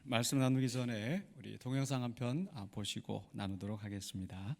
말씀 나누기 전에 우리 동영상 한 편 보시고 나누도록 하겠습니다.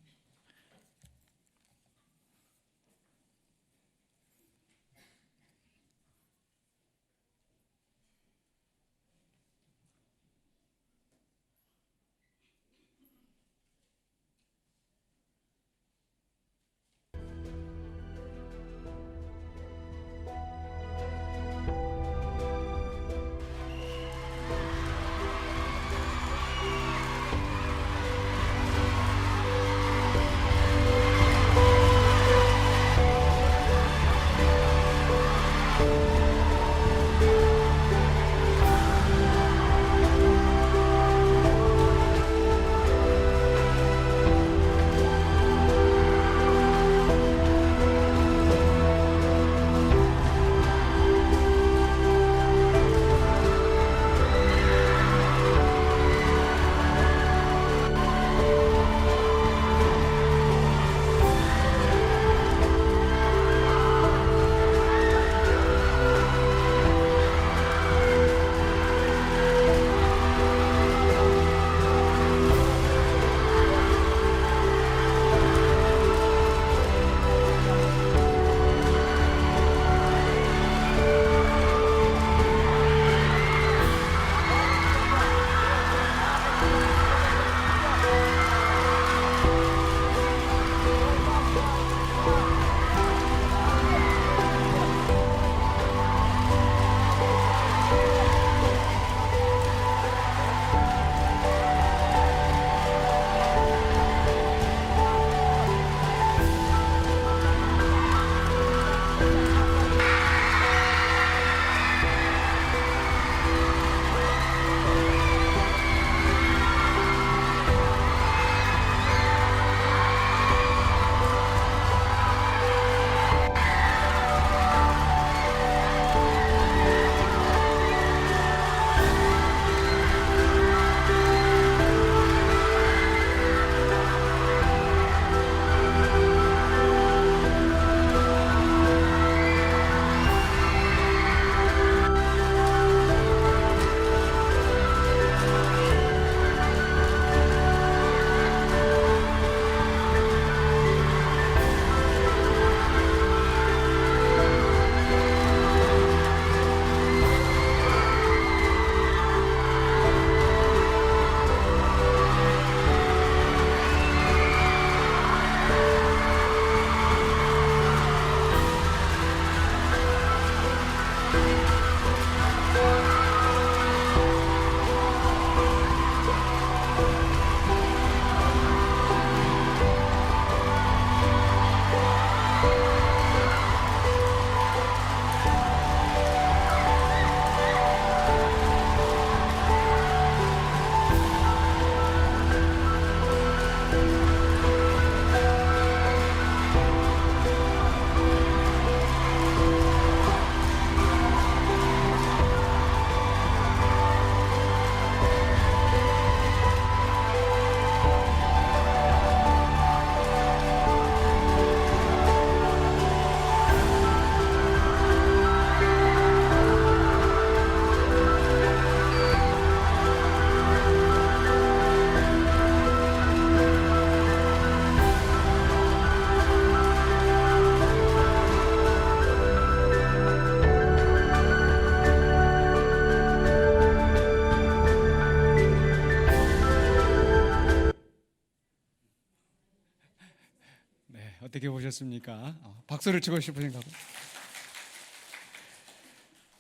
어떻게 보셨습니까? 박수를 치고 싶으신가 봐요.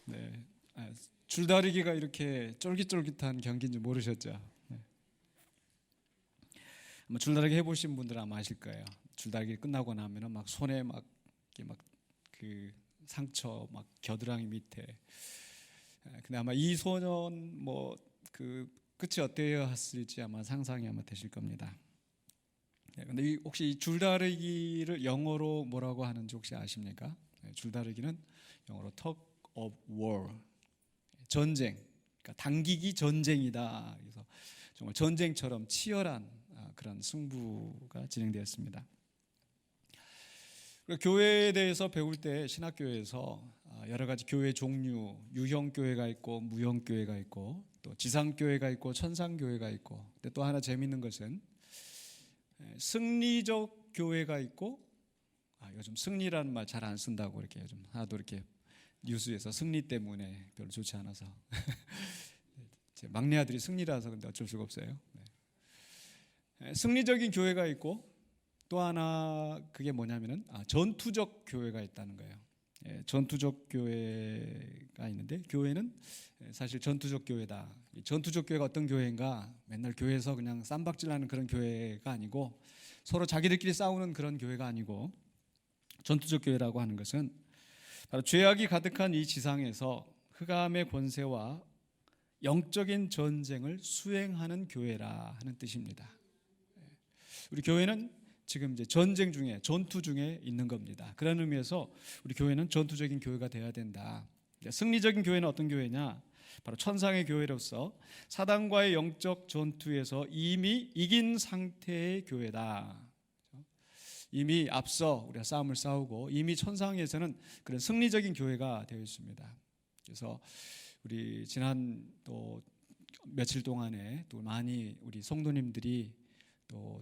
네, 줄다리기가 이렇게 쫄깃쫄깃한 경기인지 모르셨죠? 네. 줄다리기 해보신 분들은 아마 아실 거예요. 줄다리기 끝나고 나면은 막 손에 막 그 상처, 막 겨드랑이 밑에. 근데 아마 이 소년 그 끝이 어떠했을지 아마 상상이 아마 되실 겁니다. 근데 혹시 이 줄다리기를 영어로 뭐라고 하는지 혹시 아십니까? 줄다리기는 영어로 tug of war, 전쟁, 그러니까 당기기 전쟁이다. 그래서 정말 전쟁처럼 치열한 그런 승부가 진행되었습니다. 교회에 대해서 배울 때 신학교에서 여러 가지 교회 종류, 유형 교회가 있고 무형 교회가 있고 또 지상 교회가 있고 천상 교회가 있고, 근데 또 하나 재미있는 것은 승리적 교회가 있고, 요즘 승리라는 말 잘 안 쓴다고 이렇게 요즘 하도 이렇게 뉴스에서 승리 때문에 별로 좋지 않아서 제 막내 아들이 승리라서 근데 어쩔 수가 없어요. 승리적인 교회가 있고 또 하나 그게 뭐냐면은 전투적 교회가 있다는 거예요. 전투적 교회가 있는데, 교회는 사실 전투적 교회다. 전투적 교회가 어떤 교회인가? 맨날 교회에서 그냥 쌈박질하는 그런 교회가 아니고, 서로 자기들끼리 싸우는 그런 교회가 아니고, 전투적 교회라고 하는 것은 바로 죄악이 가득한 이 지상에서 흑암의 권세와 영적인 전쟁을 수행하는 교회라 하는 뜻입니다. 우리 교회는 지금 이제 전쟁 중에, 전투 중에 있는 겁니다. 그런 의미에서 우리 교회는 전투적인 교회가 되어야 된다. 승리적인 교회는 어떤 교회냐? 바로 천상의 교회로서 사단과의 영적 전투에서 이미 이긴 상태의 교회다. 이미 앞서 우리가 싸움을 싸우고 이미 천상에서는 그런 승리적인 교회가 되어 있습니다. 그래서 우리 지난 또 며칠 동안에 또 많이 우리 성도님들이 또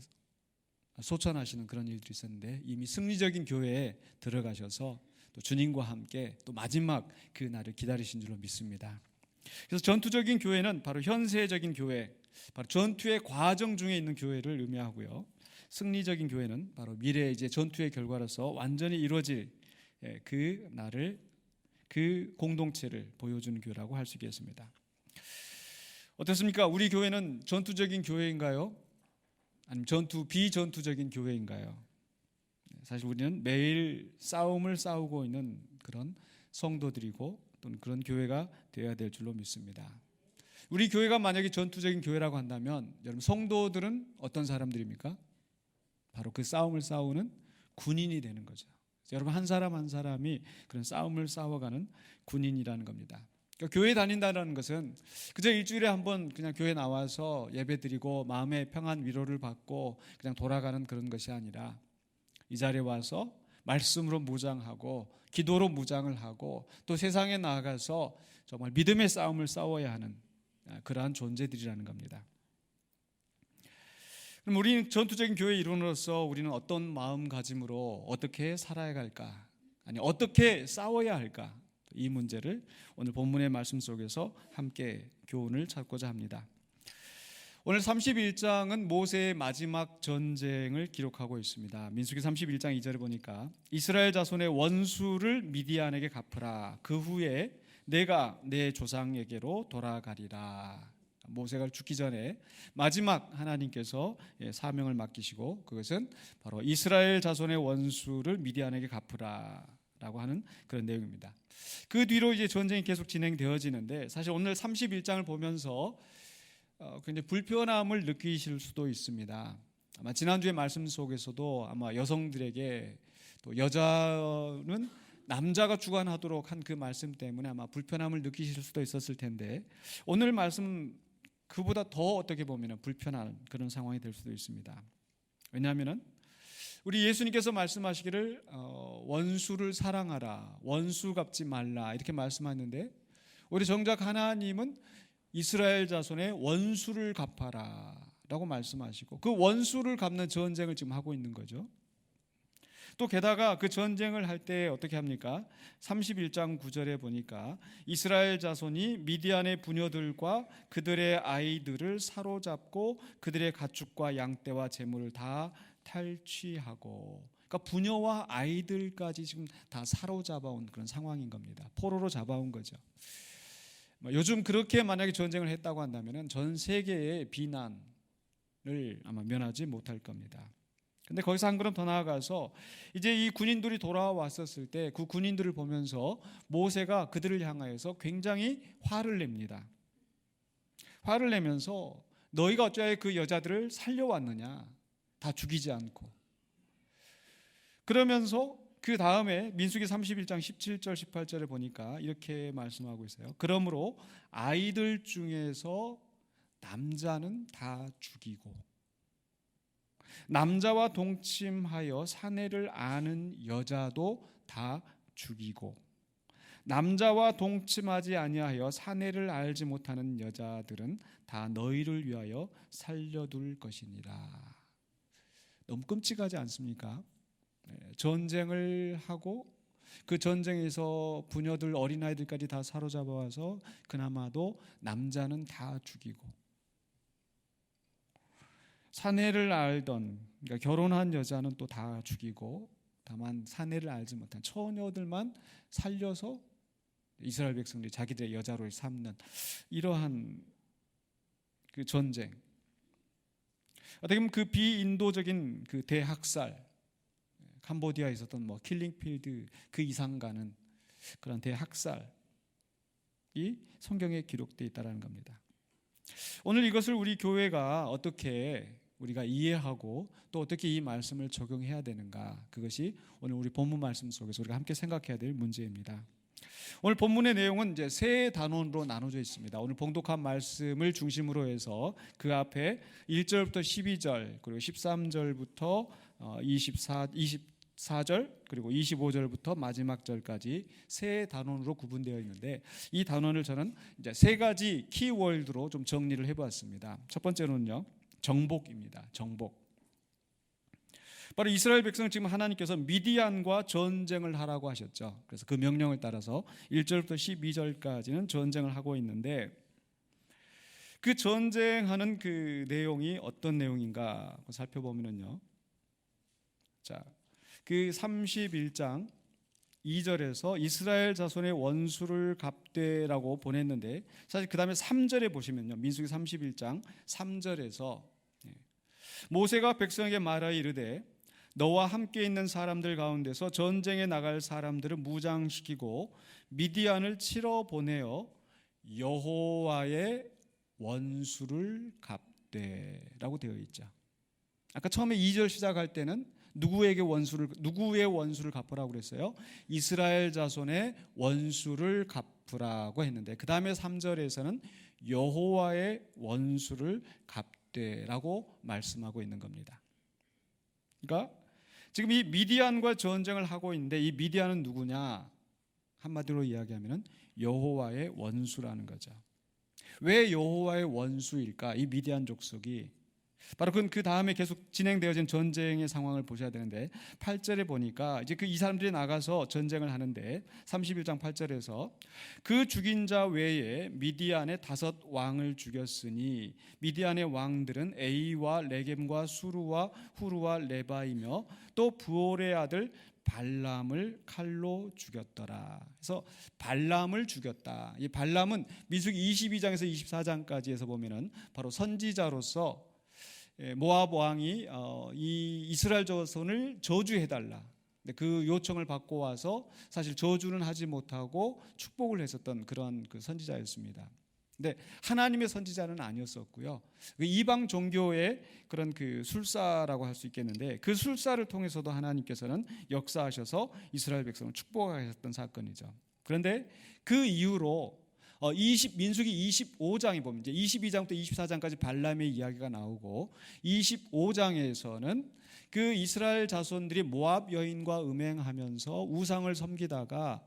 소천하시는 그런 일들이 있었는데, 이미 승리적인 교회에 들어가셔서 또 주님과 함께 또 마지막 그 날을 기다리신 줄로 믿습니다. 그래서 전투적인 교회는 바로 현세적인 교회, 바로 전투의 과정 중에 있는 교회를 의미하고요. 승리적인 교회는 바로 미래의 이제 전투의 결과로서 완전히 이루어질 그 날을, 그 공동체를 보여주는 교회라고 할 수 있겠습니다. 어떻습니까? 우리 교회는 전투적인 교회인가요? 아니면 비전투적인 교회인가요? 사실 우리는 매일 싸움을 싸우고 있는 그런 성도들이고 또는 그런 교회가 되어야 될 줄로 믿습니다. 우리 교회가 만약에 전투적인 교회라고 한다면 여러분, 성도들은 어떤 사람들입니까? 바로 그 싸움을 싸우는 군인이 되는 거죠. 여러분, 한 사람 한 사람이 그런 싸움을 싸워가는 군인이라는 겁니다. 그러니까 교회 다닌다는 것은 그저 일주일에 한 번 그냥 교회 나와서 예배드리고 마음의 평안 위로를 받고 그냥 돌아가는 그런 것이 아니라, 이 자리에 와서 말씀으로 무장하고 기도로 무장을 하고 또 세상에 나아가서 정말 믿음의 싸움을 싸워야 하는 그러한 존재들이라는 겁니다. 그럼 우리는 전투적인 교회 일원으로서 우리는 어떤 마음가짐으로 어떻게 살아야 할까? 아니, 어떻게 싸워야 할까? 이 문제를 오늘 본문의 말씀 속에서 함께 교훈을 찾고자 합니다. 오늘 31장은 모세의 마지막 전쟁을 기록하고 있습니다. 민수기 31장 2절에 보니까 이스라엘 자손의 원수를 미디안에게 갚으라. 그 후에 내가 내 조상에게로 돌아가리라. 모세가 죽기 전에 마지막 하나님께서 사명을 맡기시고, 그것은 바로 이스라엘 자손의 원수를 미디안에게 갚으라 라고 하는 그런 내용입니다. 그 뒤로 이제 전쟁이 계속 진행되어지는데, 사실 오늘 31장을 보면서 굉장히 불편함을 느끼실 수도 있습니다. 아마 지난주의 말씀 속에서도 아마 여성들에게 또 여자는 남자가 주관하도록 한 그 말씀 때문에 아마 불편함을 느끼실 수도 있었을 텐데, 오늘 말씀 그보다 더 어떻게 보면 불편한 그런 상황이 될 수도 있습니다. 왜냐하면 우리 예수님께서 말씀하시기를 원수를 사랑하라, 원수 갚지 말라 이렇게 말씀하는데, 우리 정작 하나님은 이스라엘 자손의 원수를 갚아라 라고 말씀하시고, 그 원수를 갚는 전쟁을 지금 하고 있는 거죠. 또 게다가 그 전쟁을 할 때 어떻게 합니까? 31장 9절에 보니까 이스라엘 자손이 미디안의 부녀들과 그들의 아이들을 사로잡고 그들의 가축과 양떼와 재물을 다 탈취하고, 그러니까 부녀와 아이들까지 지금 다 사로잡아온 그런 상황인 겁니다. 포로로 잡아온 거죠. 요즘 그렇게 만약에 전쟁을 했다고 한다면 전 세계의 비난을 아마 면하지 못할 겁니다. 근데 거기서 한 걸음 더 나아가서 이제 이 군인들이 돌아왔었을 때 그 군인들을 보면서 모세가 그들을 향하여서 굉장히 화를 냅니다. 화를 내면서 너희가 어찌하여 그 여자들을 살려왔느냐, 다 죽이지 않고. 그러면서 그 다음에 민수기 31장 17절 18절에 보니까 이렇게 말씀하고 있어요. 그러므로 아이들 중에서 남자는 다 죽이고 남자와 동침하여 사내를 아는 여자도 다 죽이고 남자와 동침하지 아니하여 사내를 알지 못하는 여자들은 다 너희를 위하여 살려둘 것이니라. 너무 끔찍하지 않습니까? 전쟁을 하고 그 전쟁에서 부녀들 어린아이들까지 다 사로잡아와서 그나마도 남자는 다 죽이고, 사내를 알던, 그러니까 결혼한 여자는 또 다 죽이고, 다만 사내를 알지 못한 처녀들만 살려서 이스라엘 백성들이 자기들의 여자로 삼는 이러한 그 전쟁. 어떻게 보면 그 비인도적인 그 대학살, 캄보디아에 있었던 뭐 킬링필드 그 이상 가는 그런 대학살이 성경에 기록되어 있다는 겁니다. 오늘 이것을 우리 교회가 어떻게 우리가 이해하고 또 어떻게 이 말씀을 적용해야 되는가, 그것이 오늘 우리 본문 말씀 속에서 우리가 함께 생각해야 될 문제입니다. 오늘 본문의 내용은 이제 세 단원으로 나눠져 있습니다. 오늘 봉독한 말씀을 중심으로 해서 그 앞에 1절부터 12절, 그리고 13절부터 24절, 그리고 25절부터 마지막 절까지 세 단원으로 구분되어 있는데, 이 단원을 저는 이제 세 가지 키워드로 좀 정리를 해보았습니다. 첫 번째로는요, 정복입니다. 정복. 바로 이스라엘 백성을 지금 하나님께서 미디안과 전쟁을 하라고 하셨죠. 그래서 그 명령을 따라서 1절부터 12절까지는 전쟁을 하고 있는데, 그 전쟁하는 그 내용이 어떤 내용인가 살펴보면요, 자, 그 31장 2절에서 이스라엘 자손의 원수를 갚되라고 보냈는데, 사실 그 다음에 3절에 보시면요, 민수기 31장 3절에서 모세가 백성에게 말하여 이르되 너와 함께 있는 사람들 가운데서 전쟁에 나갈 사람들을 무장시키고 미디안을 치러 보내어 여호와의 원수를 갚되라고 되어 있죠. 아까 처음에 2절 시작할 때는 누구의 원수를 갚으라고 그랬어요? 이스라엘 자손의 원수를 갚으라고 했는데, 그 다음에 3절에서는 여호와의 원수를 갚되라고 말씀하고 있는 겁니다. 그러니까 지금 이 미디안과 전쟁을 하고 있는데, 이 미디안은 누구냐? 한마디로 이야기하면 여호와의 원수라는 거죠. 왜 여호와의 원수일까? 이 미디안 족속이 바로 그 다음에 계속 진행되어진 전쟁의 상황을 보셔야 되는데, 8절에 보니까 이제 이 사람들이 나가서 전쟁을 하는데 31장 8절에서 그 죽인 자 외에 미디안의 5 왕을 죽였으니 미디안의 왕들은 에이와 레겜과 수루와 후루와 레바이며 또 부올의 아들 발람을 칼로 죽였더라. 그래서 발람을 죽였다. 이 발람은 민수기 22장에서 24장까지 해서 보면은 바로 선지자로서 모압 왕이 이 이스라엘 자손을 저주해달라, 그 요청을 받고 와서 사실 저주는 하지 못하고 축복을 했었던 그런 그 선지자였습니다. 근데 하나님의 선지자는 아니었었고요, 그 이방 종교의 그런 그 술사라고 할 수 있겠는데, 그 술사를 통해서도 하나님께서는 역사하셔서 이스라엘 백성을 축복하셨던 사건이죠. 그런데 그 이후로 민수기 25장에 보면 이제 22장부터 24장까지 발람의 이야기가 나오고, 25장에서는 그 이스라엘 자손들이 모압 여인과 음행하면서 우상을 섬기다가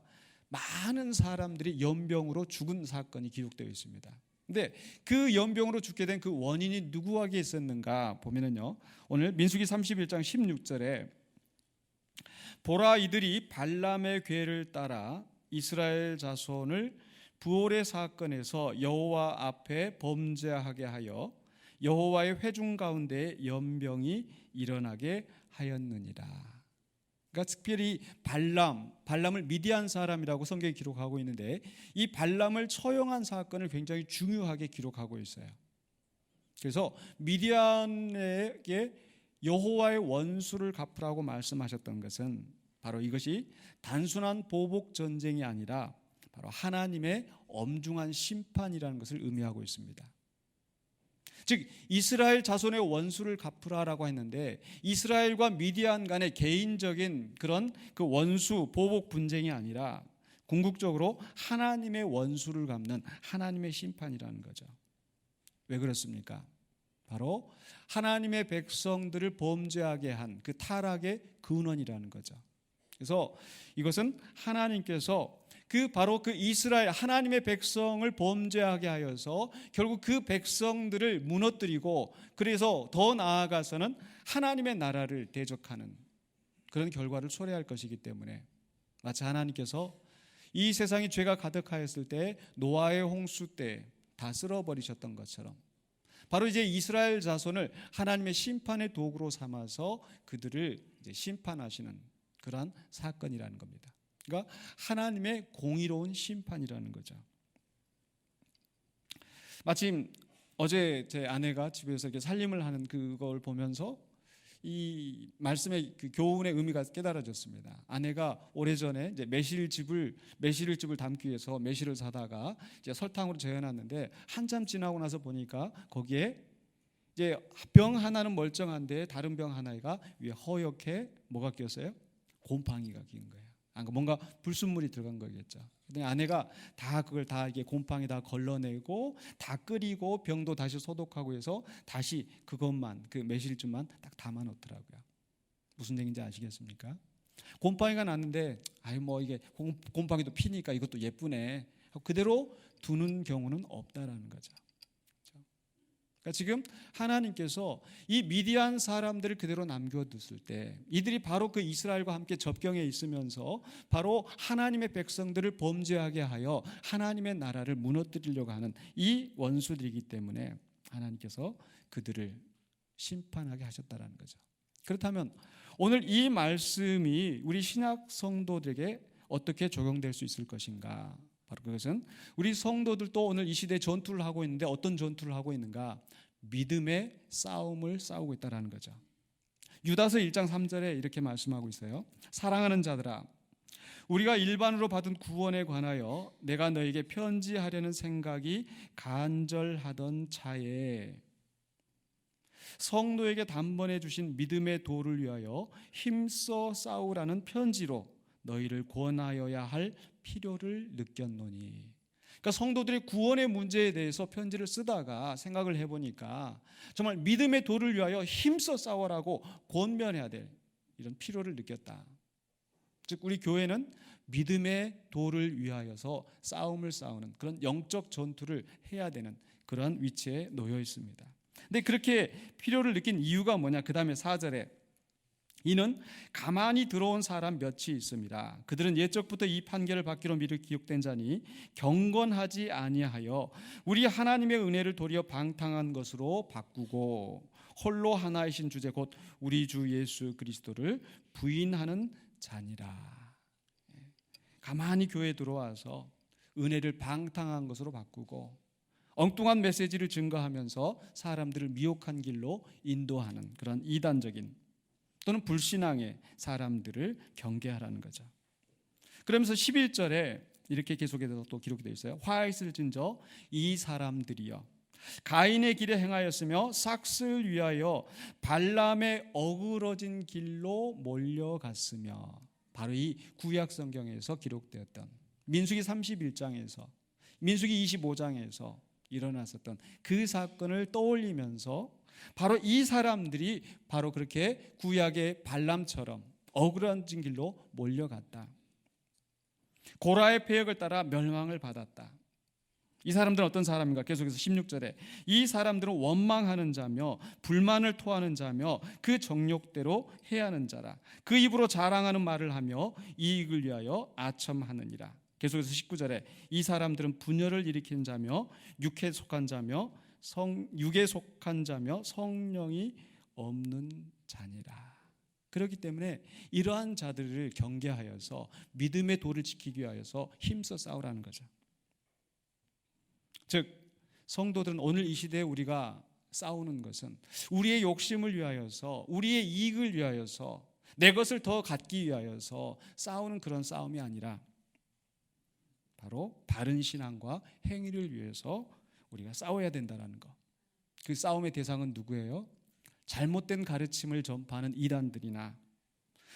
많은 사람들이 연병으로 죽은 사건이 기록되어 있습니다. 근데 그 연병으로 죽게 된 그 원인이 누구에게 있었는가 보면은요, 오늘 민수기 31장 16절에 보라, 이들이 발람의 궤를 따라 이스라엘 자손을 부올의 사건에서 여호와 앞에 범죄하게 하여 여호와의 회중 가운데 연병이 일어나게 하였느니라. 그러니까 특별히 발람을 미디안 사람이라고 성경이 기록하고 있는데, 이 발람을 처형한 사건을 굉장히 중요하게 기록하고 있어요. 그래서 미디안에게 여호와의 원수를 갚으라고 말씀하셨던 것은 바로 이것이 단순한 보복 전쟁이 아니라 바로 하나님의 엄중한 심판이라는 것을 의미하고 있습니다. 즉 이스라엘 자손의 원수를 갚으라라고 했는데, 이스라엘과 미디안 간의 개인적인 그런 그 원수 보복 분쟁이 아니라 궁극적으로 하나님의 원수를 갚는 하나님의 심판이라는 거죠. 왜 그렇습니까? 바로 하나님의 백성들을 범죄하게 한 그 타락의 근원이라는 거죠. 그래서 이것은 하나님께서 바로 그 이스라엘 하나님의 백성을 범죄하게 하여서 결국 그 백성들을 무너뜨리고, 그래서 더 나아가서는 하나님의 나라를 대적하는 그런 결과를 초래할 것이기 때문에, 마치 하나님께서 이 세상이 죄가 가득하였을 때 노아의 홍수 때 다 쓸어버리셨던 것처럼, 바로 이제 이스라엘 자손을 하나님의 심판의 도구로 삼아서 그들을 이제 심판하시는 그러한 사건이라는 겁니다. 그러니까 하나님의 공의로운 심판이라는 거죠. 마침 어제 제 아내가 집에서 이렇게 살림을 하는 그걸 보면서 이 말씀의 그 교훈의 의미가 깨달아졌습니다. 아내가 오래전에 이제 매실즙을 담기 위해서 매실을 사다가 이제 설탕으로 재워놨는데 한참 지나고 나서 보니까 거기에 이제 병 하나는 멀쩡한데 다른 병 하나가 위에 허옇게 뭐가 꼈어요? 곰팡이가 낀 거예요. 뭔가 불순물이 들어간 거겠죠. 근데 아내가 다 그걸 다 이게 곰팡이 다 걸러내고 다 끓이고 병도 다시 소독하고 해서 다시 그것만, 그 매실즙만 딱 담아 놓더라고요. 무슨 얘기인지 아시겠습니까? 곰팡이가 났는데 이게 곰팡이도 피니까 이것도 예쁘네, 그대로 두는 경우는 없다라는 거죠. 그러니까 지금 하나님께서 이 미디안 사람들을 그대로 남겨뒀을 때, 이들이 바로 그 이스라엘과 함께 접경에 있으면서 바로 하나님의 백성들을 범죄하게 하여 하나님의 나라를 무너뜨리려고 하는 이 원수들이기 때문에 하나님께서 그들을 심판하게 하셨다라는 거죠. 그렇다면 오늘 이 말씀이 우리 신약 성도들에게 어떻게 적용될 수 있을 것인가? 바로 그것은 우리 성도들도 오늘 이 시대에 전투를 하고 있는데 어떤 전투를 하고 있는가? 믿음의 싸움을 싸우고 있다는 거죠. 유다서 1장 3절에 이렇게 말씀하고 있어요. 사랑하는 자들아, 우리가 일반으로 받은 구원에 관하여 내가 너에게 편지하려는 생각이 간절하던 차에 성도에게 단번에 주신 믿음의 도를 위하여 힘써 싸우라는 편지로 너희를 권하여야 할 필요를 느꼈노니. 그러니까 성도들의 구원의 문제에 대해서 편지를 쓰다가 생각을 해보니까 정말 믿음의 도를 위하여 힘써 싸워라고 권면해야 될 이런 필요를 느꼈다. 즉 우리 교회는 믿음의 도를 위하여서 싸움을 싸우는 그런 영적 전투를 해야 되는 그런 위치에 놓여 있습니다. 근데 그렇게 필요를 느낀 이유가 뭐냐? 그 다음에 4절에 이는 가만히 들어온 사람 몇이 있습니다. 그들은 옛적부터 이 판결을 받기로 미리 기록된 자니 경건하지 아니하여 우리 하나님의 은혜를 도리어 방탕한 것으로 바꾸고 홀로 하나이신 주제 곧 우리 주 예수 그리스도를 부인하는 자니라. 가만히 교회에 들어와서 은혜를 방탕한 것으로 바꾸고 엉뚱한 메시지를 증거하면서 사람들을 미혹한 길로 인도하는 그런 이단적인 또는 불신앙의 사람들을 경계하라는 거죠. 그러면서 11절에 이렇게 계속해서 또 기록이 되어 있어요. 화있을 진저 이 사람들이여 가인의 길에 행하였으며 삭스를 위하여 발람의 어그러진 길로 몰려갔으며, 바로 이 구약 성경에서 기록되었던 민수기 31장에서 민수기 25장에서 일어났었던 그 사건을 떠올리면서 바로 이 사람들이 바로 그렇게 구약의 발람처럼 어그러진 길로 몰려갔다. 고라의 패역을 따라 멸망을 받았다. 이 사람들은 어떤 사람인가? 계속해서 16절에 이 사람들은 원망하는 자며 불만을 토하는 자며 그 정욕대로 해하는 자라. 그 입으로 자랑하는 말을 하며 이익을 위하여 아첨하느니라. 계속해서 19절에 이 사람들은 분열을 일으키는 자며 육에 속한 자며 성령이 없는 자니라. 그렇기 때문에 이러한 자들을 경계하여서 믿음의 도를 지키기 위하여서 힘써 싸우라는 거죠. 즉 성도들은 오늘 이 시대에 우리가 싸우는 것은 우리의 욕심을 위하여서, 우리의 이익을 위하여서, 내 것을 더 갖기 위하여서 싸우는 그런 싸움이 아니라 바로 바른 신앙과 행위를 위해서 우리가 싸워야 된다는 것. 그 싸움의 대상은 누구예요? 잘못된 가르침을 전파하는 이단들이나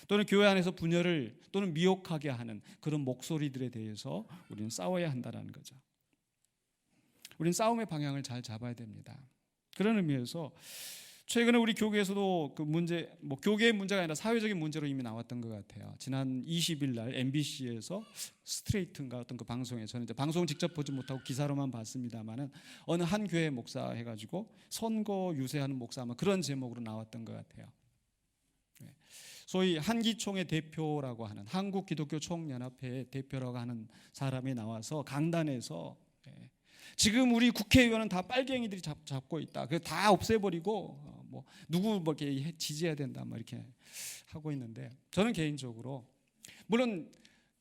또는 교회 안에서 분열을 또는 미혹하게 하는 그런 목소리들에 대해서 우리는 싸워야 한다는 거죠. 우리는 싸움의 방향을 잘 잡아야 됩니다. 그런 의미에서 최근에 우리 교계에서도 그 문제, 뭐 교계의 문제가 아니라 사회적인 문제로 이미 나왔던 것 같아요. 지난 20일 날 MBC에서 스트레이트인가 어떤 그 방송에, 저는 이제 방송 직접 보지 못하고 기사로만 봤습니다만은 어느 한 교회 목사 해가지고 선거 유세하는 목사, 아마 그런 제목으로 나왔던 것 같아요. 소위 한기총의 대표라고 하는, 한국기독교총연합회의 대표라고 하는 사람이 나와서 강단에서 지금 우리 국회의원은 다 빨갱이들이 잡고 있다. 그 다 없애버리고 뭐 누구 뭐 이렇게 지지해야 된다, 뭐 이렇게 하고 있는데, 저는 개인적으로 물론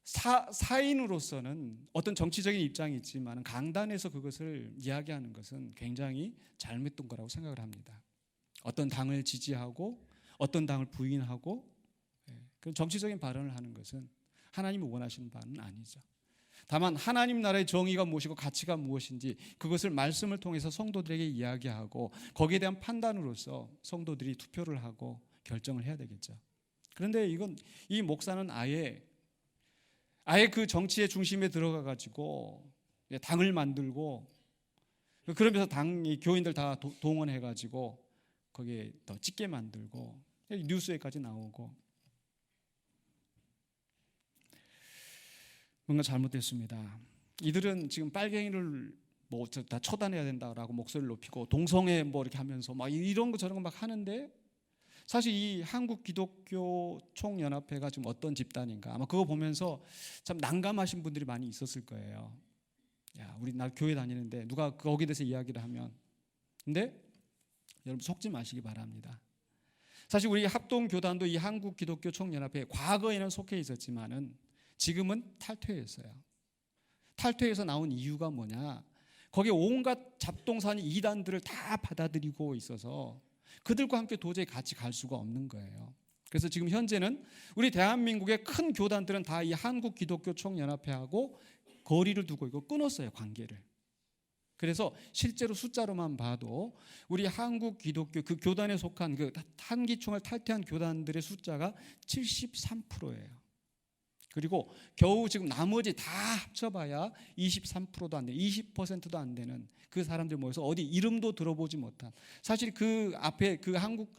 사인으로서는 어떤 정치적인 입장이 있지만 강단에서 그것을 이야기하는 것은 굉장히 잘못된 거라고 생각을 합니다. 어떤 당을 지지하고 어떤 당을 부인하고 그런 정치적인 발언을 하는 것은 하나님이 원하시는 바는 아니죠. 다만 하나님 나라의 정의가 무엇이고 가치가 무엇인지 그것을 말씀을 통해서 성도들에게 이야기하고 거기에 대한 판단으로서 성도들이 투표를 하고 결정을 해야 되겠죠. 그런데 이 목사는 아예 그 정치의 중심에 들어가 가지고 당을 만들고, 그러면서 교인들 다 동원해 가지고 거기에 더 찍게 만들고 뉴스에까지 나오고, 뭔가 잘못됐습니다. 이들은 지금 빨갱이를 뭐 다 처단해야 된다라고 목소리를 높이고 동성애 뭐 이렇게 하면서 막 이런 거 저런 거 막 하는데, 사실 이 한국 기독교 총연합회가 지금 어떤 집단인가, 아마 그거 보면서 참 난감하신 분들이 많이 있었을 거예요. 야, 우리 나 교회 다니는데 누가 거기에 대해서 이야기를 하면. 근데 여러분 속지 마시기 바랍니다. 사실 우리 합동교단도 이 한국 기독교 총연합회 과거에는 속해 있었지만은 지금은 탈퇴했어요. 탈퇴해서 나온 이유가 뭐냐? 거기에 온갖 잡동사니 이단들을 다 받아들이고 있어서 그들과 함께 도저히 같이 갈 수가 없는 거예요. 그래서 지금 현재는 우리 대한민국의 큰 교단들은 다 이 한국 기독교 총연합회하고 거리를 두고 있고 끊었어요, 관계를. 그래서 실제로 숫자로만 봐도 우리 한국 기독교 그 교단에 속한 그 한기총을 탈퇴한 교단들의 숫자가 73%예요. 그리고 겨우 지금 나머지 다 합쳐봐야 23%도 안 되는, 20%도 안 되는 그 사람들 모여서 어디 이름도 들어보지 못한, 사실 그 앞에 그 한국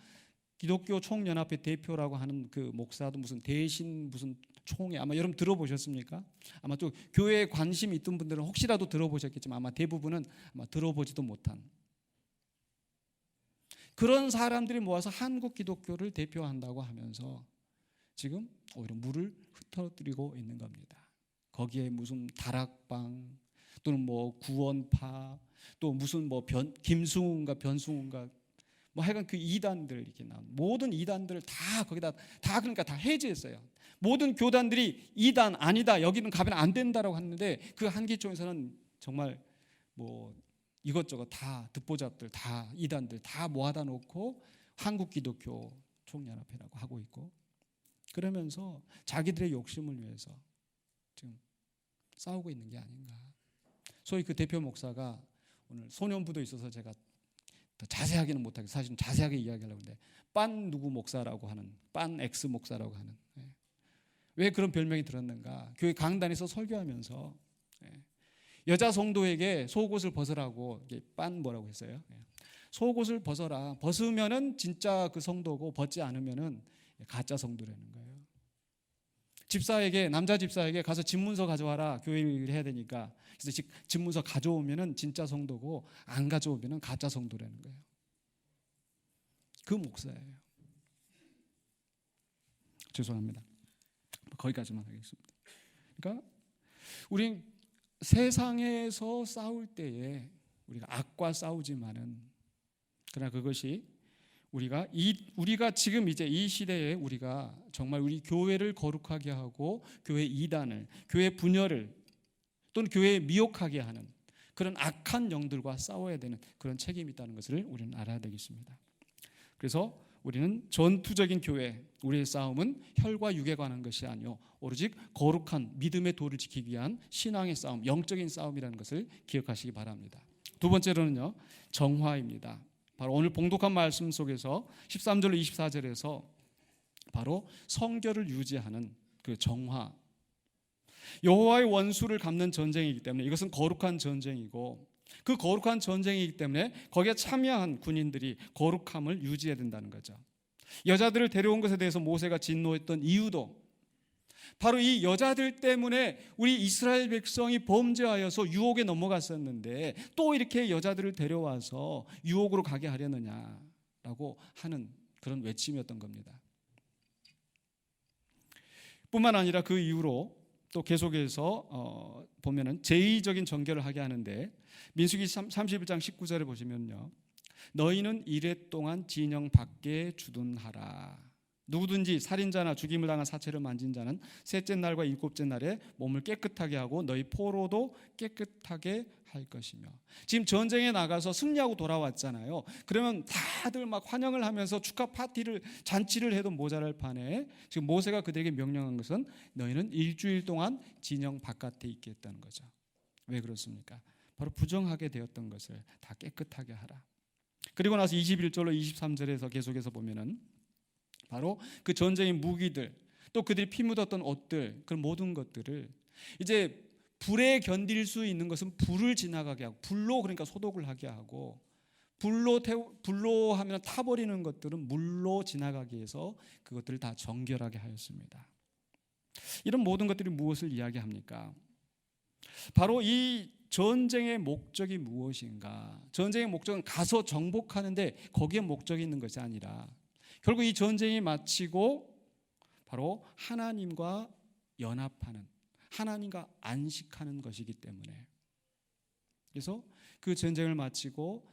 기독교 총연합회 대표라고 하는 그 목사도 무슨 대신 무슨 총회, 아마 여러분 들어보셨습니까? 아마 또 교회에 관심이 있던 분들은 혹시라도 들어보셨겠지만 아마 대부분은 아마 들어보지도 못한 그런 사람들이 모아서 한국 기독교를 대표한다고 하면서 지금 오히려 물을 흩어뜨리고 있는 겁니다. 거기에 무슨 다락방 또는 뭐 구원파 또 무슨 뭐 김승훈가 변승훈가 뭐 하여간 그 이단들 이렇게 나온 모든 이단들을 다 거기다 다 그러니까 다 해제했어요. 모든 교단들이 이단 아니다, 여기는 가면 안 된다라고 하는데 그 한기총에서는 정말 뭐 이것저것 다 듣보잡들 다 이단들 다 모아다 놓고 한국 기독교 총연합회라고 하고 있고, 그러면서 자기들의 욕심을 위해서 지금 싸우고 있는 게 아닌가. 소위 그 대표 목사가 오늘 소년부도 있어서 제가 더 자세하게는 못하겠어요. 사실은 자세하게 이야기하려고 하는데 빤 누구 목사라고 하는, 빤 X 목사라고 하는, 왜 그런 별명이 들었는가. 교회 강단에서 설교하면서 여자 성도에게 속옷을 벗으라고 빤 뭐라고 했어요. 속옷을 벗어라. 벗으면은 진짜 그 성도고 벗지 않으면은 가짜 성도라는 거예요. 집사에게, 남자 집사에게 가서 집문서 가져와라. 교회 일 해야 되니까. 그래서 집문서 가져오면은 진짜 성도고 안 가져오면은 가짜 성도라는 거예요. 그 목사예요. 죄송합니다. 거기까지만 하겠습니다. 그러니까 우리 세상에서 싸울 때에 우리가 악과 싸우지만은, 그러나 그것이 우리가 지금 이제 이 시대에 우리가 정말 우리 교회를 거룩하게 하고 교회 이단을, 교회 분열을 또는 교회에 미혹하게 하는 그런 악한 영들과 싸워야 되는 그런 책임이 있다는 것을 우리는 알아야 되겠습니다. 그래서 우리는 전투적인 교회, 우리의 싸움은 혈과 육에 관한 것이 아니요 오로지 거룩한 믿음의 도를 지키기 위한 신앙의 싸움, 영적인 싸움이라는 것을 기억하시기 바랍니다. 두 번째로는요, 정화입니다. 바로 오늘 봉독한 말씀 속에서 13절로 24절에서 바로 성결을 유지하는 그 정화, 여호와의 원수를 갚는 전쟁이기 때문에 이것은 거룩한 전쟁이고, 그 거룩한 전쟁이기 때문에 거기에 참여한 군인들이 거룩함을 유지해야 된다는 거죠. 여자들을 데려온 것에 대해서 모세가 진노했던 이유도 바로 이 여자들 때문에 우리 이스라엘 백성이 범죄하여서 유혹에 넘어갔었는데 또 이렇게 여자들을 데려와서 유혹으로 가게 하려느냐라고 하는 그런 외침이었던 겁니다. 뿐만 아니라 그 이후로 또 계속해서 보면은 제의적인 정결을 하게 하는데 민수기 31장 19절에 보시면요, 너희는 이레 동안 진영 밖에 주둔하라. 누구든지 살인자나 죽임을 당한 사체를 만진 자는 셋째 날과 일곱째 날에 몸을 깨끗하게 하고 너희 포로도 깨끗하게 할 것이며. 지금 전쟁에 나가서 승리하고 돌아왔잖아요. 그러면 다들 막 환영을 하면서 축하 파티를 잔치를 해도 모자랄 판에 지금 모세가 그들에게 명령한 것은 너희는 일주일 동안 진영 바깥에 있겠다는 거죠. 왜 그렇습니까? 바로 부정하게 되었던 것을 다 깨끗하게 하라. 그리고 나서 21절로 23절에서 계속해서 보면은 바로 그 전쟁의 무기들, 또 그들이 피 묻었던 옷들, 그런 모든 것들을 이제 불에 견딜 수 있는 것은 불을 지나가게 하고, 불로 그러니까 소독을 하게 하고, 불로 하면 타버리는 것들은 물로 지나가게 해서 그것들을 다 정결하게 하였습니다. 이런 모든 것들이 무엇을 이야기합니까? 바로 이 전쟁의 목적이 무엇인가? 전쟁의 목적은 가서 정복하는데 거기에 목적이 있는 것이 아니라 결국 이 전쟁이 마치고 바로 하나님과 연합하는, 하나님과 안식하는 것이기 때문에, 그래서 그 전쟁을 마치고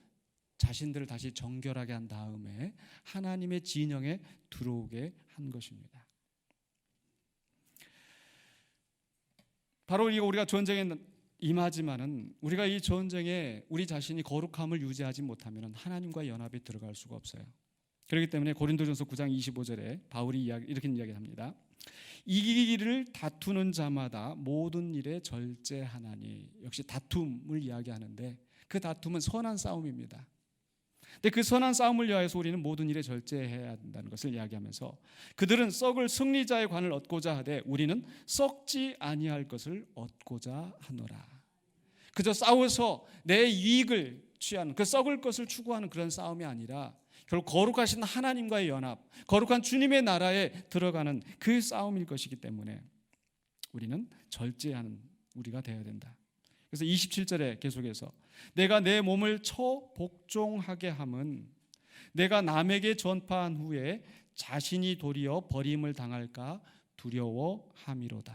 자신들을 다시 정결하게 한 다음에 하나님의 진영에 들어오게 한 것입니다. 바로 우리가 전쟁에 임하지만은 우리가 이 전쟁에 우리 자신이 거룩함을 유지하지 못하면 하나님과 연합에 들어갈 수가 없어요. 그렇기 때문에 고린도전서 9장 25절에 바울이 이렇게 이야기합니다. 이기기를 다투는 자마다 모든 일에 절제하나니. 역시 다툼을 이야기하는데 그 다툼은 선한 싸움입니다. 근데 그 선한 싸움을 위하여서 우리는 모든 일에 절제해야 된다는 것을 이야기하면서 그들은 썩을 승리자의 관을 얻고자 하되 우리는 썩지 아니할 것을 얻고자 하노라. 그저 싸워서 내 이익을 취하는, 그 썩을 것을 추구하는 그런 싸움이 아니라 결국 거룩하신 하나님과의 연합, 거룩한 주님의 나라에 들어가는 그 싸움일 것이기 때문에 우리는 절제하는 우리가 되어야 된다. 그래서 27절에 계속해서 내가 내 몸을 쳐 복종하게 함은 내가 남에게 전파한 후에 자신이 도리어 버림을 당할까 두려워함이로다.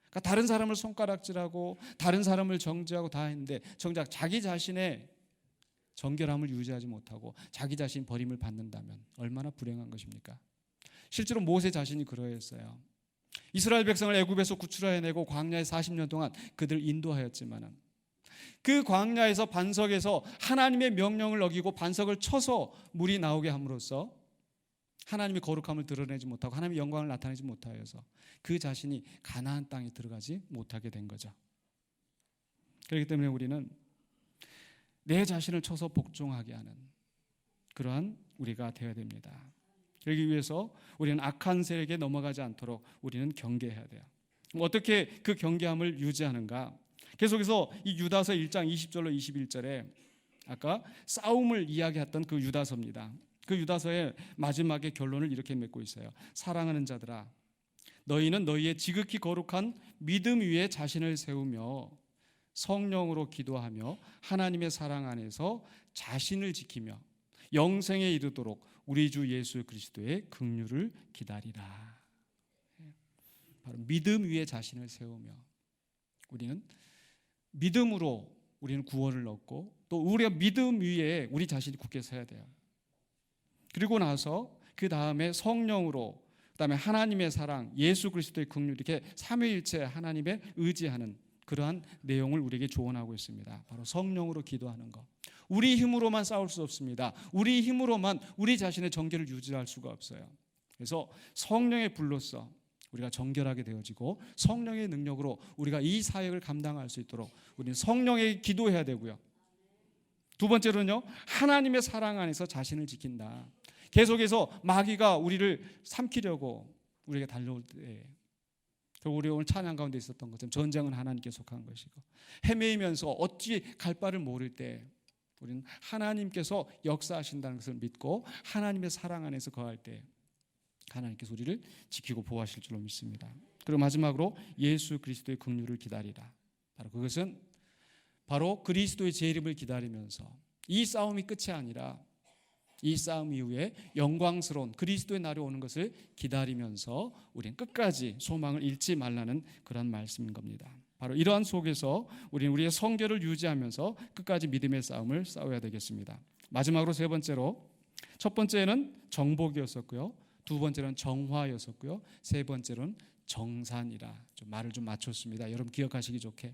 그러니까 다른 사람을 손가락질하고 다른 사람을 정죄하고 다 했는데 정작 자기 자신의 정결함을 유지하지 못하고 자기 자신 버림을 받는다면 얼마나 불행한 것입니까? 실제로 모세 자신이 그러했어요. 이스라엘 백성을 애굽에서 구출해내고 광야에 40년 동안 그들 인도하였지만 그 광야에서 반석에서 하나님의 명령을 어기고 반석을 쳐서 물이 나오게 함으로써 하나님의 거룩함을 드러내지 못하고 하나님의 영광을 나타내지 못하여서 그 자신이 가나안 땅에 들어가지 못하게 된 거죠. 그렇기 때문에 우리는 내 자신을 쳐서 복종하게 하는 그러한 우리가 되어야 됩니다. 그러기 위해서 우리는 악한 세력에 넘어가지 않도록 우리는 경계해야 돼요. 어떻게 그 경계함을 유지하는가? 계속해서 이 유다서 1장 20절로 21절에 아까 싸움을 이야기했던 그 유다서입니다. 그 유다서의 마지막에 결론을 이렇게 맺고 있어요. 사랑하는 자들아, 너희는 너희의 지극히 거룩한 믿음 위에 자신을 세우며 성령으로 기도하며 하나님의 사랑 안에서 자신을 지키며 영생에 이르도록 우리 주 예수 그리스도의 긍휼을 기다리라. 바로 믿음 위에 자신을 세우며 우리는 믿음으로 우리는 구원을 얻고 또 우리가 믿음 위에 우리 자신이 굳게 서야 돼요. 그리고 나서 그 다음에 성령으로, 그 다음에 하나님의 사랑, 예수 그리스도의 긍휼, 이렇게 삼위일체 하나님의 의지하는 그러한 내용을 우리에게 조언하고 있습니다. 바로 성령으로 기도하는 것. 우리 힘으로만 싸울 수 없습니다. 우리 힘으로만 우리 자신의 정결을 유지할 수가 없어요. 그래서 성령의 불로써 우리가 정결하게 되어지고 성령의 능력으로 우리가 이 사역을 감당할 수 있도록 우리는 성령에게 기도해야 되고요. 두 번째로는요, 하나님의 사랑 안에서 자신을 지킨다. 계속해서 마귀가 우리를 삼키려고 우리에게 달려올 때 결국 우리 오늘 찬양 가운데 있었던 것처럼 전쟁은 하나님께 속한 것이고, 헤매이면서 어찌 갈 바를 모를 때 우리는 하나님께서 역사하신다는 것을 믿고 하나님의 사랑 안에서 거할 때 하나님께서 우리를 지키고 보호하실 줄로 믿습니다. 그리고 마지막으로 예수 그리스도의 긍휼을 기다리라. 바로 그것은 바로 그리스도의 재림을 기다리면서 이 싸움이 끝이 아니라 이 싸움 이후에 영광스러운 그리스도의 날이 오는 것을 기다리면서 우리는 끝까지 소망을 잃지 말라는 그런 말씀인 겁니다. 바로 이러한 속에서 우리는 우리의 성결을 유지하면서 끝까지 믿음의 싸움을 싸워야 되겠습니다. 마지막으로 세 번째로, 첫 번째는 정복이었었고요, 두 번째는 정화였었고요, 세 번째는 정산이라. 좀 말을 좀 맞췄습니다. 여러분 기억하시기 좋게.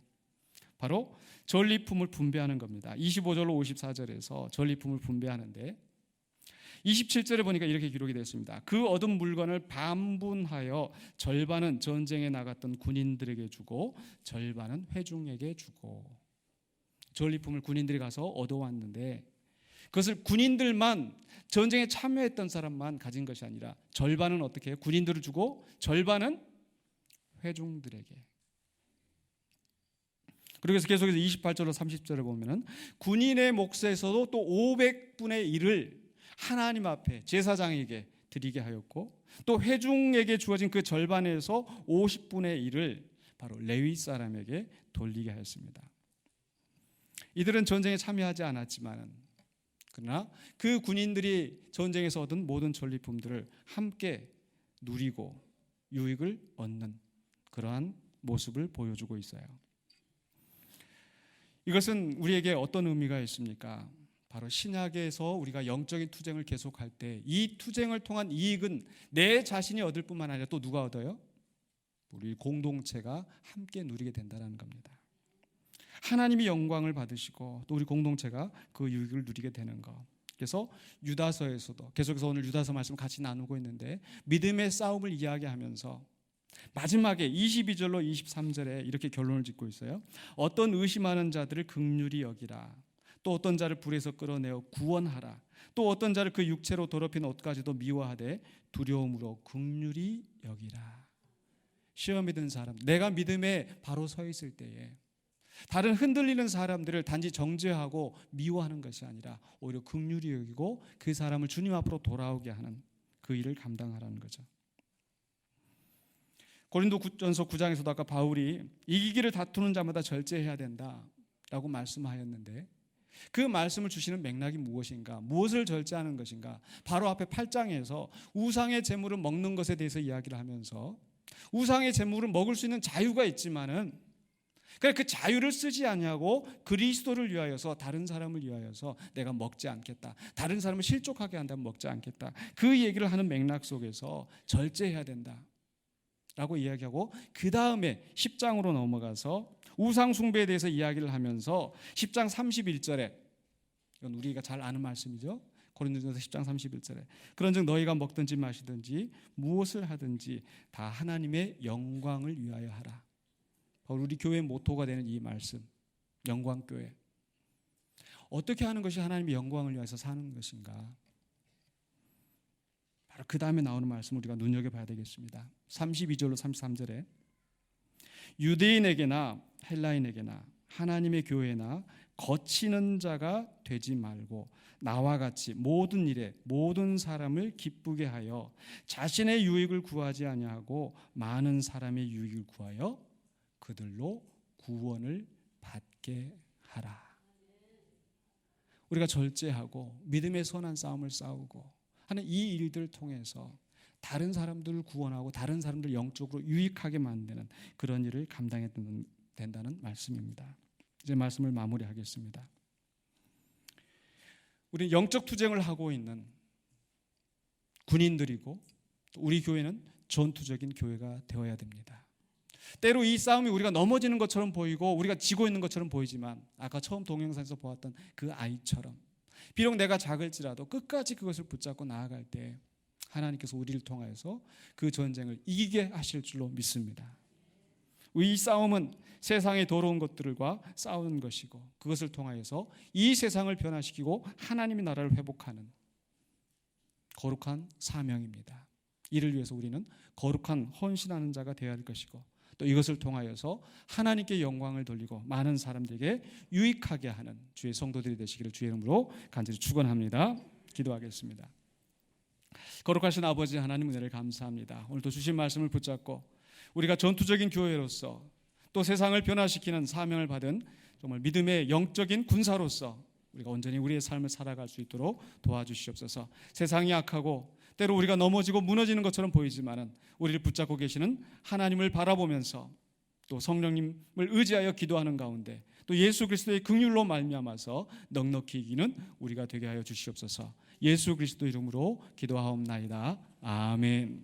바로 전리품을 분배하는 겁니다. 25절로 54절에서 전리품을 분배하는데 27절에 보니까 이렇게 기록이 되어 있습니다. 그 얻은 물건을 반분하여 절반은 전쟁에 나갔던 군인들에게 주고 절반은 회중에게 주고. 전리품을 군인들이 가서 얻어왔는데 그것을 군인들만, 전쟁에 참여했던 사람만 가진 것이 아니라 절반은 어떻게 해요? 군인들을 주고 절반은 회중들에게. 그래서 계속해서 28절로 30절을 보면은 군인의 몫에서도 또 500분의 1을 하나님 앞에 제사장에게 드리게 하였고, 또 회중에게 주어진 그 절반에서 50분의 1을 바로 레위 사람에게 돌리게 하였습니다. 이들은 전쟁에 참여하지 않았지만, 그러나 그 군인들이 전쟁에서 얻은 모든 전리품들을 함께 누리고 유익을 얻는 그러한 모습을 보여주고 있어요. 이것은 우리에게 어떤 의미가 있습니까? 바로 신약에서 우리가 영적인 투쟁을 계속할 때 이 투쟁을 통한 이익은 내 자신이 얻을 뿐만 아니라 또 누가 얻어요? 우리 공동체가 함께 누리게 된다는 겁니다. 하나님이 영광을 받으시고 또 우리 공동체가 그 유익을 누리게 되는 것. 그래서 유다서에서도 계속해서 오늘 유다서 말씀 같이 나누고 있는데 믿음의 싸움을 이야기하면서 마지막에 22절로 23절에 이렇게 결론을 짓고 있어요. 어떤 의심하는 자들을 긍휼히 여기라. 또 어떤 자를 불에서 끌어내어 구원하라. 또 어떤 자를 그 육체로 더럽힌 옷까지도 미워하되 두려움으로 긍휼히 여기라. 시험이 든 사람, 내가 믿음에 바로 서 있을 때에 다른 흔들리는 사람들을 단지 정죄하고 미워하는 것이 아니라 오히려 긍휼히 여기고 그 사람을 주님 앞으로 돌아오게 하는 그 일을 감당하라는 거죠. 고린도전서 9장에서도 아까 바울이 이기기를 다투는 자마다 절제해야 된다라고 말씀하였는데 그 말씀을 주시는 맥락이 무엇인가? 무엇을 절제하는 것인가? 바로 앞에 8장에서 우상의 제물을 먹는 것에 대해서 이야기를 하면서 우상의 제물을 먹을 수 있는 자유가 있지만은 그 자유를 쓰지 아니하고 그리스도를 위하여서, 다른 사람을 위하여서 내가 먹지 않겠다, 다른 사람을 실족하게 한다면 먹지 않겠다, 그 얘기를 하는 맥락 속에서 절제해야 된다 라고 이야기하고, 그 다음에 10장으로 넘어가서 우상 숭배에 대해서 이야기를 하면서 10장 31절에, 이건 우리가 잘 아는 말씀이죠. 고린도전서 10장 31절에 그런즉 너희가 먹든지 마시든지 무엇을 하든지 다 하나님의 영광을 위하여 하라. 바로 우리 교회의 모토가 되는 이 말씀, 영광교회. 어떻게 하는 것이 하나님의 영광을 위해서 사는 것인가? 바로 그 다음에 나오는 말씀 우리가 눈여겨봐야 되겠습니다. 32절로 33절에 유대인에게나 헬라인에게나 하나님의 교회나 거치는 자가 되지 말고 나와 같이 모든 일에 모든 사람을 기쁘게 하여 자신의 유익을 구하지 아니하고 많은 사람의 유익을 구하여 그들로 구원을 받게 하라. 우리가 절제하고 믿음의 선한 싸움을 싸우고 하는 이 일들을 통해서 다른 사람들을 구원하고 다른 사람들을 영적으로 유익하게 만드는 그런 일을 감당해야 된다는 말씀입니다. 이제 말씀을 마무리하겠습니다. 우리는 영적 투쟁을 하고 있는 군인들이고 우리 교회는 전투적인 교회가 되어야 됩니다. 때로 이 싸움이 우리가 넘어지는 것처럼 보이고 우리가 지고 있는 것처럼 보이지만 아까 처음 동영상에서 보았던 그 아이처럼 비록 내가 작을지라도 끝까지 그것을 붙잡고 나아갈 때 하나님께서 우리를 통하여서 그 전쟁을 이기게 하실 줄로 믿습니다. 이 싸움은 세상의 더러운 것들과 싸우는 것이고 그것을 통하여서 이 세상을 변화시키고 하나님의 나라를 회복하는 거룩한 사명입니다. 이를 위해서 우리는 거룩한 헌신하는 자가 되어야 할 것이고 또 이것을 통하여서 하나님께 영광을 돌리고 많은 사람들에게 유익하게 하는 주의 성도들이 되시기를 주의 이름으로 간절히 축원합니다. 기도하겠습니다. 거룩하신 아버지 하나님, 은혜를 감사합니다. 오늘도 주신 말씀을 붙잡고 우리가 전투적인 교회로서 또 세상을 변화시키는 사명을 받은 정말 믿음의 영적인 군사로서 우리가 온전히 우리의 삶을 살아갈 수 있도록 도와주시옵소서. 세상이 악하고 때로 우리가 넘어지고 무너지는 것처럼 보이지만은 우리를 붙잡고 계시는 하나님을 바라보면서 또 성령님을 의지하여 기도하는 가운데 또 예수 그리스도의 긍휼로 말미암아서 넉넉히 이기는 우리가 되게 하여 주시옵소서. 예수 그리스도 이름으로 기도하옵나이다. 아멘.